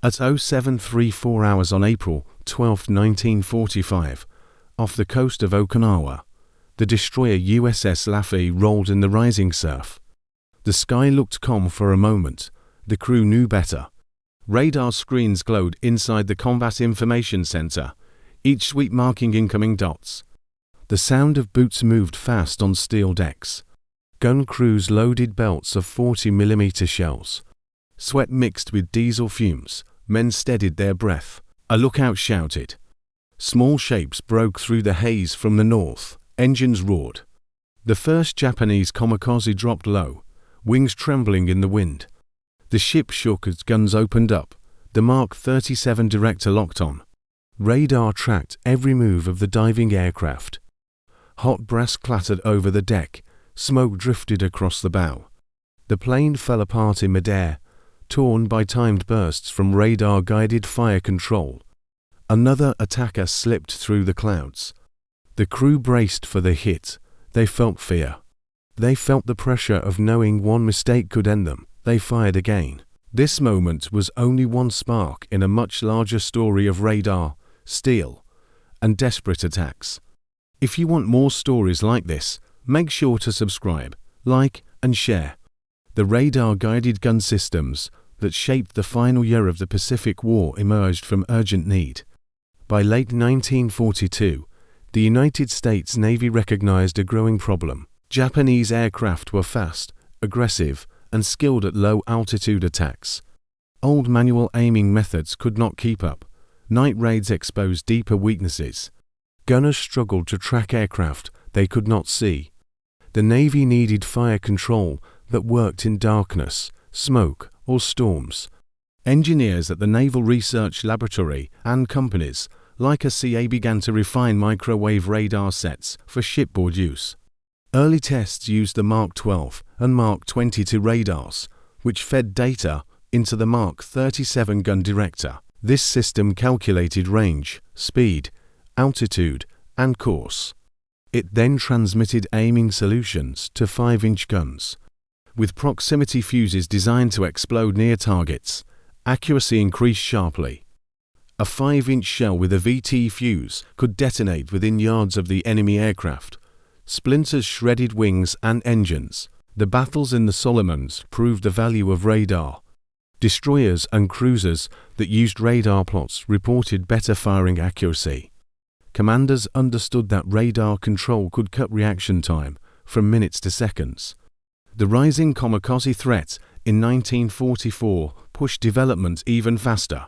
At 0734 hours on April 12, 1945, off the coast of Okinawa, the destroyer USS Laffey rolled in the rising surf. The sky looked calm for a moment. The crew knew better. Radar screens glowed inside the Combat Information Center, each sweep marking incoming dots. The sound of boots moved fast on steel decks. Gun crews loaded belts of 40mm shells. Sweat mixed with diesel fumes. Men steadied their breath. A lookout shouted. Small shapes broke through the haze from the north. Engines roared. The first Japanese kamikaze dropped low, wings trembling in the wind. The ship shook as guns opened up. The Mark 37 director locked on. Radar tracked every move of the diving aircraft. Hot brass clattered over the deck. Smoke drifted across the bow. The plane fell apart in midair, torn by timed bursts from radar-guided fire control. Another attacker slipped through the clouds. The crew braced for the hit. They felt fear. They felt the pressure of knowing one mistake could end them. They fired again. This moment was only one spark in a much larger story of radar, steel, and desperate attacks. If you want more stories like this, make sure to subscribe, like, and share. The radar-guided gun systems that shaped the final year of the Pacific War emerged from urgent need. By late 1942, the United States Navy recognized a growing problem. Japanese aircraft were fast, aggressive, and skilled at low-altitude attacks. Old manual aiming methods could not keep up. Night raids exposed deeper weaknesses. Gunners struggled to track aircraft they could not see. The Navy needed fire control that worked in darkness, smoke, or storms. Engineers at the Naval Research Laboratory and companies like CA began to refine microwave radar sets for shipboard use. Early tests used the Mark 12 and Mark 22 radars, which fed data into the Mark 37 gun director. This system calculated range, speed, altitude, and course. It then transmitted aiming solutions to 5-inch guns. With proximity fuses designed to explode near targets, accuracy increased sharply. A 5-inch shell with a VT fuse could detonate within yards of the enemy aircraft. Splinters shredded wings and engines. The battles in the Solomons proved the value of radar. Destroyers and cruisers that used radar plots reported better firing accuracy. Commanders understood that radar control could cut reaction time from minutes to seconds. The rising kamikaze threat in 1944 pushed development even faster.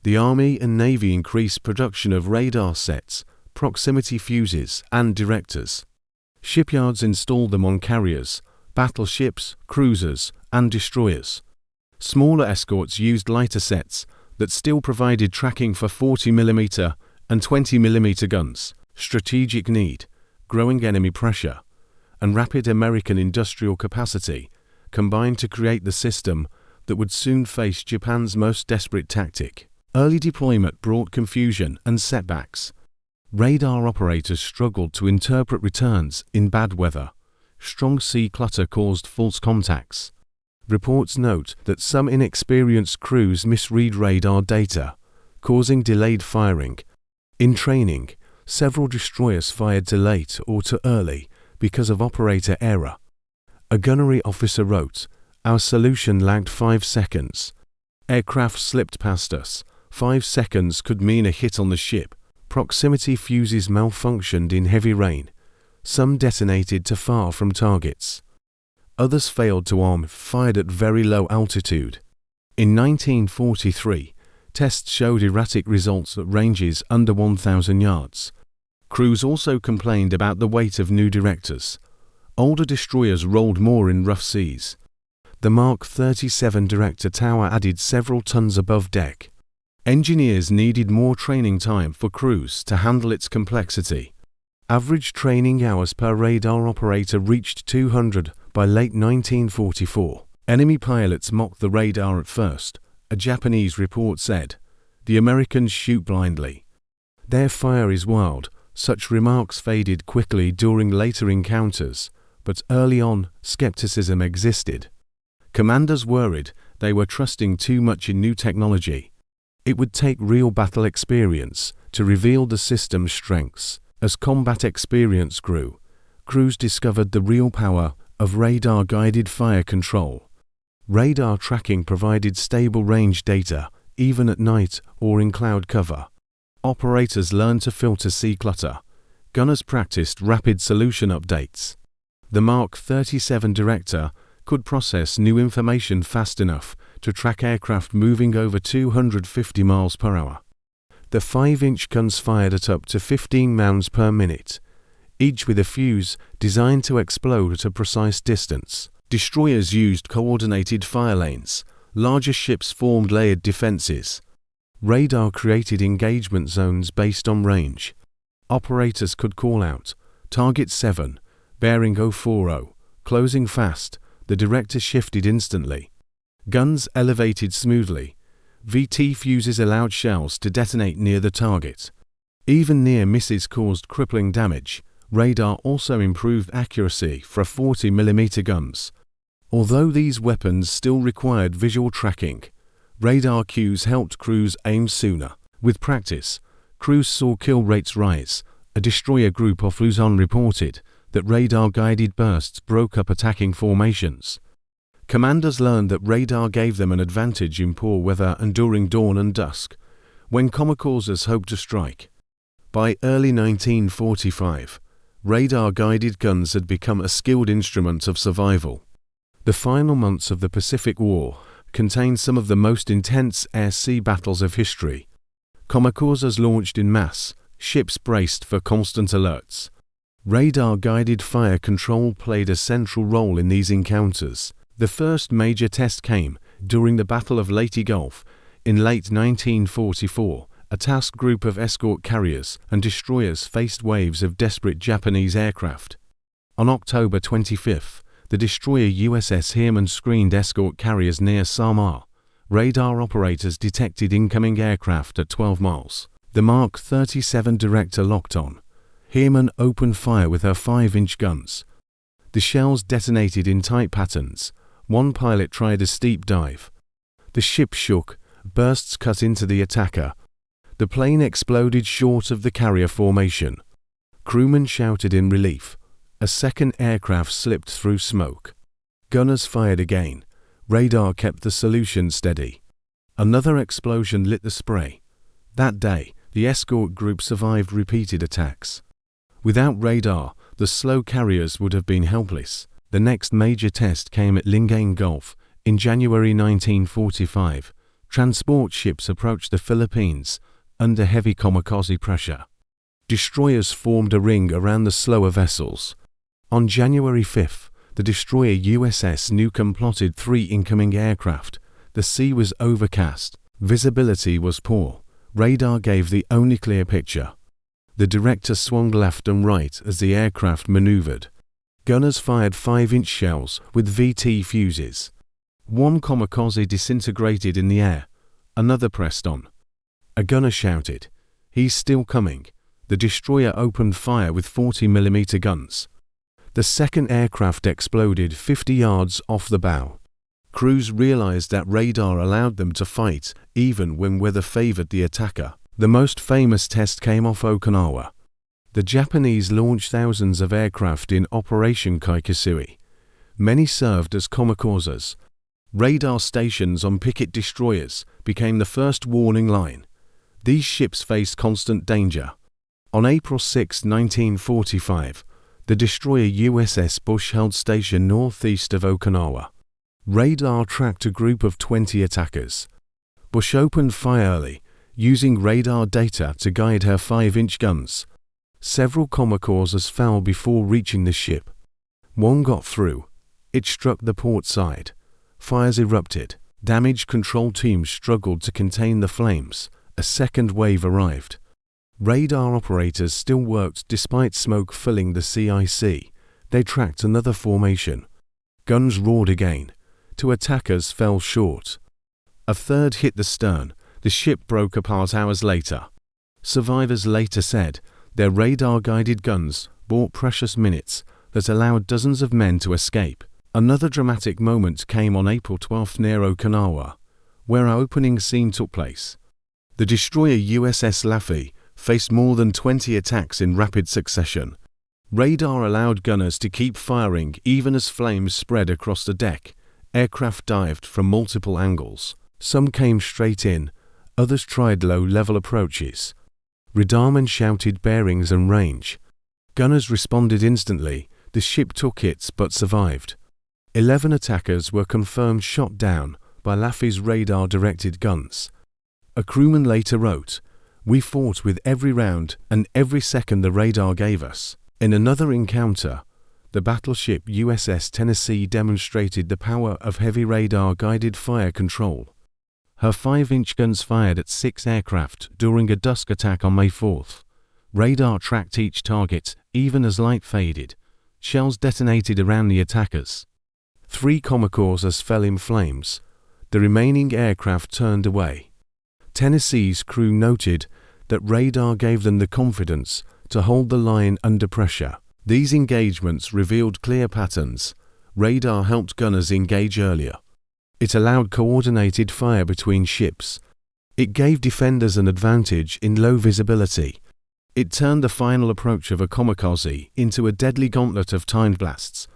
The Army and Navy increased production of radar sets, proximity fuses, and directors. Shipyards installed them on carriers, battleships, cruisers, and destroyers. Smaller escorts used lighter sets that still provided tracking for 40mm and 20mm guns. Strategic need, growing enemy pressure, and rapid American industrial capacity combined to create the system that would soon face Japan's most desperate tactic. Early deployment brought confusion and setbacks. Radar operators struggled to interpret returns in bad weather. Strong sea clutter caused false contacts. Reports note that some inexperienced crews misread radar data, causing delayed firing. In training, several destroyers fired too late or too early because of operator error. A gunnery officer wrote, "Our solution lagged 5 seconds. Aircraft slipped past us. 5 seconds could mean a hit on the ship." Proximity fuses malfunctioned in heavy rain. Some detonated too far from targets. Others failed to arm, fired at very low altitude. In 1943, tests showed erratic results at ranges under 1,000 yards. Crews also complained about the weight of new directors. Older destroyers rolled more in rough seas. The Mark 37 director tower added several tons above deck. Engineers needed more training time for crews to handle its complexity. Average training hours per radar operator reached 200 by late 1944. Enemy pilots mocked the radar at first. A Japanese report said, "The Americans shoot blindly. Their fire is wild." Such remarks faded quickly during later encounters, but early on, skepticism existed. Commanders worried they were trusting too much in new technology. It would take real battle experience to reveal the system's strengths. As combat experience grew, crews discovered the real power of radar-guided fire control. Radar tracking provided stable range data, even at night or in cloud cover. Operators learned to filter sea clutter. Gunners practiced rapid solution updates. The Mark 37 Director could process new information fast enough to track aircraft moving over 250 miles per hour. The 5-inch guns fired at up to 15 rounds per minute, each with a fuse designed to explode at a precise distance. Destroyers used coordinated fire lanes. Larger ships formed layered defenses. Radar created engagement zones based on range. Operators could call out, "Target 7, bearing 040, closing fast." The Director shifted instantly. Guns elevated smoothly. VT fuses allowed shells to detonate near the target. Even near misses caused crippling damage. Radar also improved accuracy for 40mm guns. Although these weapons still required visual tracking, radar cues helped crews aim sooner. With practice, crews saw kill rates rise. A destroyer group off Luzon reported that radar-guided bursts broke up attacking formations. Commanders learned that radar gave them an advantage in poor weather and during dawn and dusk, when kamikazes hoped to strike. By early 1945, radar-guided guns had become a skilled instrument of survival. The final months of the Pacific War contained some of the most intense air-sea battles of history. Kamikazes launched in mass, ships braced for constant alerts. Radar-guided fire control played a central role in these encounters. The first major test came during the Battle of Leyte Gulf in late 1944. A task group of escort carriers and destroyers faced waves of desperate Japanese aircraft. On October 25, the destroyer USS Herman screened escort carriers near Samar. Radar operators detected incoming aircraft at 12 miles. The Mark 37 Director locked on. Herman opened fire with her 5-inch guns. The shells detonated in tight patterns. One pilot tried a steep dive. The ship shook, bursts cut into the attacker. The plane exploded short of the carrier formation. Crewmen shouted in relief. A second aircraft slipped through smoke. Gunners fired again. Radar kept the solution steady. Another explosion lit the spray. That day, the escort group survived repeated attacks. Without radar, the slow carriers would have been helpless. The next major test came at Lingayen Gulf. In January 1945, transport ships approached the Philippines under heavy kamikaze pressure. Destroyers formed a ring around the slower vessels. On January 5, the destroyer USS Newcomb plotted 3 incoming aircraft. The sea was overcast. Visibility was poor. Radar gave the only clear picture. The Director swung left and right as the aircraft maneuvered. Gunners fired 5-inch shells with VT fuses. One kamikaze disintegrated in the air. Another pressed on. A gunner shouted, "He's still coming." The destroyer opened fire with 40mm guns. The second aircraft exploded 50 yards off the bow. Crews realized that radar allowed them to fight even when weather favored the attacker. The most famous test came off Okinawa. The Japanese launched thousands of aircraft in Operation Kaikisui. Many served as kamikazes. Radar stations on picket destroyers became the first warning line. These ships faced constant danger. On April 6, 1945, the destroyer USS Bush held station northeast of Okinawa. Radar tracked a group of 20 attackers. Bush opened fire early, using radar data to guide her 5-inch guns. Several kamikazes fell before reaching the ship. One got through. It struck the port side. Fires erupted. Damage control teams struggled to contain the flames. A second wave arrived. Radar operators still worked despite smoke filling the CIC. They tracked another formation. Guns roared again. 2 attackers fell short. A third hit the stern. The ship broke apart hours later. Survivors later said their radar-guided guns bought precious minutes that allowed dozens of men to escape. Another dramatic moment came on April 12 near Okinawa, where our opening scene took place. The destroyer USS Laffey faced more than 20 attacks in rapid succession. Radar allowed gunners to keep firing even as flames spread across the deck. Aircraft dived from multiple angles. Some came straight in, others tried low-level approaches. Radarmen shouted bearings and range. Gunners responded instantly. The ship took hits but survived. 11 attackers were confirmed shot down by Laffey's radar-directed guns. A crewman later wrote, "We fought with every round and every second the radar gave us." In another encounter, the battleship USS Tennessee demonstrated the power of heavy radar-guided fire control. Her 5-inch guns fired at 6 aircraft during a dusk attack on May 4th. Radar tracked each target, even as light faded. Shells detonated around the attackers. 3 kamikazes fell in flames. The remaining aircraft turned away. Tennessee's crew noted that radar gave them the confidence to hold the line under pressure. These engagements revealed clear patterns. Radar helped gunners engage earlier. It allowed coordinated fire between ships. It gave defenders an advantage in low visibility. It turned the final approach of a kamikaze into a deadly gauntlet of timed blasts.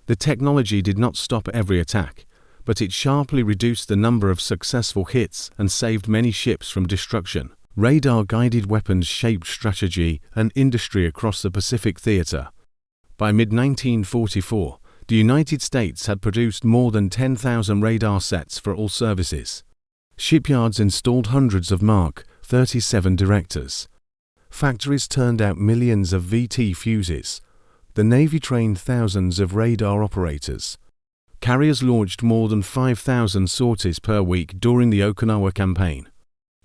The technology did not stop every attack, but it sharply reduced the number of successful hits and saved many ships from destruction. Radar-guided weapons shaped strategy and industry across the Pacific theater. By mid-1944, the United States had produced more than 10,000 radar sets for all services. Shipyards installed hundreds of Mark 37 directors. Factories turned out millions of VT fuses. The Navy trained thousands of radar operators. Carriers launched more than 5,000 sorties per week during the Okinawa campaign.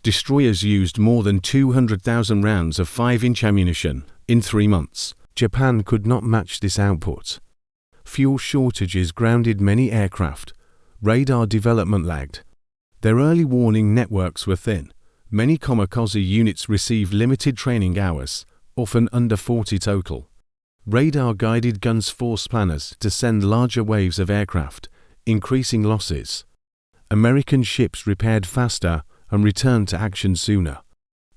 Destroyers used more than 200,000 rounds of 5-inch ammunition in 3 months. Japan could not match this output. Fuel shortages grounded many aircraft. Radar development lagged. Their early warning networks were thin. Many kamikaze units received limited training hours, often under 40 total. Radar-guided guns forced planners to send larger waves of aircraft, increasing losses. American ships repaired faster and returned to action sooner.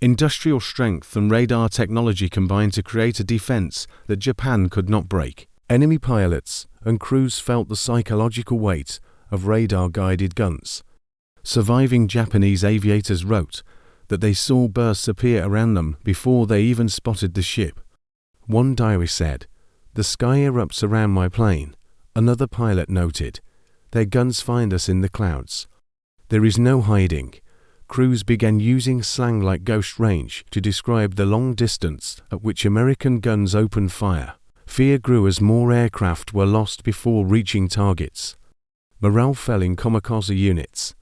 Industrial strength and radar technology combined to create a defense that Japan could not break. Enemy pilots and crews felt the psychological weight of radar-guided guns. Surviving Japanese aviators wrote that they saw bursts appear around them before they even spotted the ship. One diary said, "The sky erupts around my plane." Another pilot noted, "Their guns find us in the clouds." There is no hiding. Crews began using slang like ghost range to describe the long distance at which American guns opened fire. Fear grew as more aircraft were lost before reaching targets. Morale fell in kamikaze units.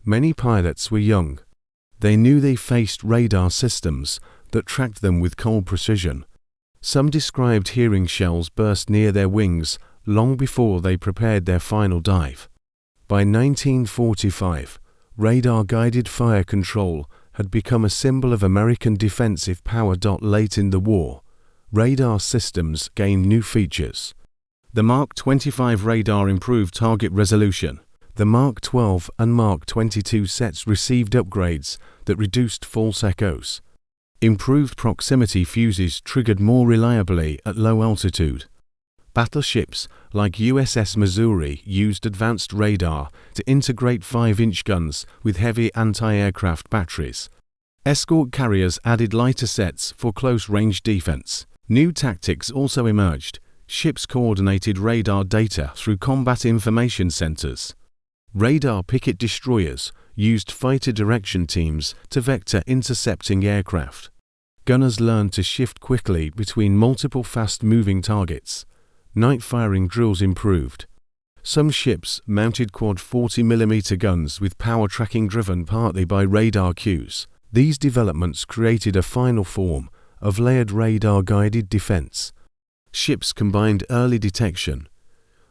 Many pilots were young. They knew they faced radar systems that tracked them with cold precision. Some described hearing shells burst near their wings long before they prepared their final dive. By 1945, radar-guided fire control had become a symbol of American defensive power. Late in the war, radar systems gained new features. The Mark 25 radar improved target resolution. The Mark 12 and Mark 22 sets received upgrades that reduced false echoes. Improved proximity fuses triggered more reliably at low altitude. Battleships like USS Missouri used advanced radar to integrate 5-inch guns with heavy anti-aircraft batteries. Escort carriers added lighter sets for close-range defense. New tactics also emerged. Ships coordinated radar data through combat information centers. Radar picket destroyers used fighter direction teams to vector intercepting aircraft. Gunners learned to shift quickly between multiple fast-moving targets. Night firing drills improved. Some ships mounted quad 40mm guns with power tracking driven partly by radar cues. These developments created a final form of layered radar-guided defense. Ships combined early detection,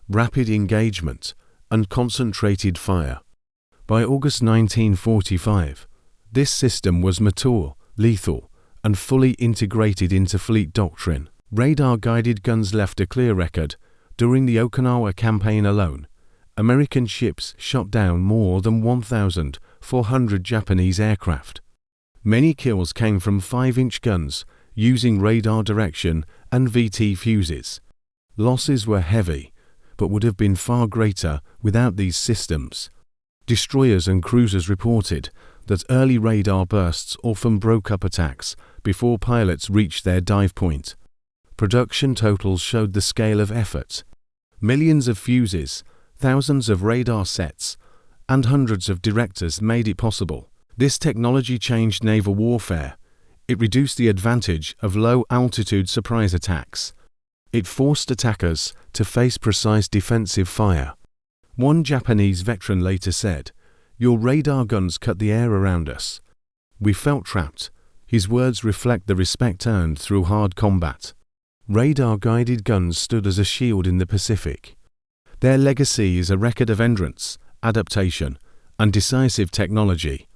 rapid engagement, and concentrated fire. By August 1945, this system was mature, lethal, and fully integrated into fleet doctrine. Radar-guided guns left a clear record. During the Okinawa campaign alone, American ships shot down more than 1,400 Japanese aircraft. Many kills came from 5-inch guns using radar direction and VT fuses. Losses were heavy, but would have been far greater without these systems. Destroyers and cruisers reported that early radar bursts often broke up attacks before pilots reached their dive point. Production totals showed the scale of effort. Millions of fuses, thousands of radar sets, and hundreds of directors made it possible. This technology changed naval warfare. It reduced the advantage of low-altitude surprise attacks. It forced attackers to face precise defensive fire. One Japanese veteran later said, "Your radar guns cut the air around us. We felt trapped." His words reflect the respect earned through hard combat. Radar-guided guns stood as a shield in the Pacific. Their legacy is a record of endurance, adaptation, and decisive technology.